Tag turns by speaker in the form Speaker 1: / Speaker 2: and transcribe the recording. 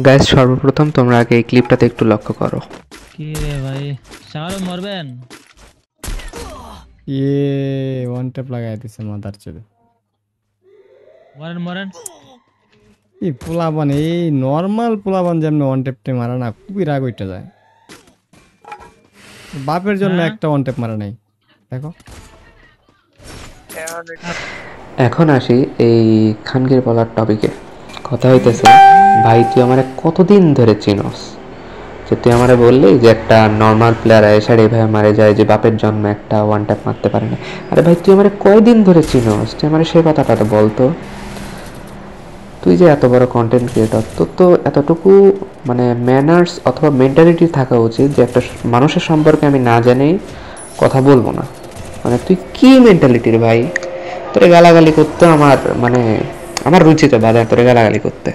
Speaker 1: Guys সর্বপ্রথম তোমরা আগে এই ক্লিপটাতে একটু লক্ষ্য করো।
Speaker 2: কি রে ভাই শাহরুখ মরবেন?
Speaker 3: ওয়ান ট্যাপ লাগাই দিছে মাদার চোদ।
Speaker 2: মরেন মরেন।
Speaker 3: পোলাবান এই নর্মাল পোলাবান যেমন ওয়ান ট্যাপটে মারা না, খুবই রাগ উঠে যায়। বাপের জন্য
Speaker 2: হ্যাঁ?
Speaker 3: একটা ওয়ান ট্যাপ মারা নাই, দেখো।
Speaker 1: এখন আসি এই খানগির বলার টপিকে। কথা হইতেছে, ভাই তুই আমারে কতদিন ধরে চিনস? যে তুই আমারে বললি যে একটা নর্মাল প্লেয়ার এসে এইভাবে মারে যায়, যে বাপের জন্ম একটা ওয়ান ট্যাপ মারতে পারে না। আরে ভাই তুই আমারে কয়দিন ধরে চিনস? তুই আমারে সেই কথাটা তো বলতো। তুই যে এত বড় কন্টেন্ট ক্রিয়েটর, তোর তো এতটুকু মানে ম্যানার্স অথবা মেন্টালিটি থাকা উচিত যে একটা মানুষের সম্পর্কে আমি না জেনেই কথা বলবো না। মানে তুই কি মেন্টালিটির ভাই? তোরে গালাগালি করতে আমার মানে আমার রুচিতে বাধা, তোরে গালাগালি করতে।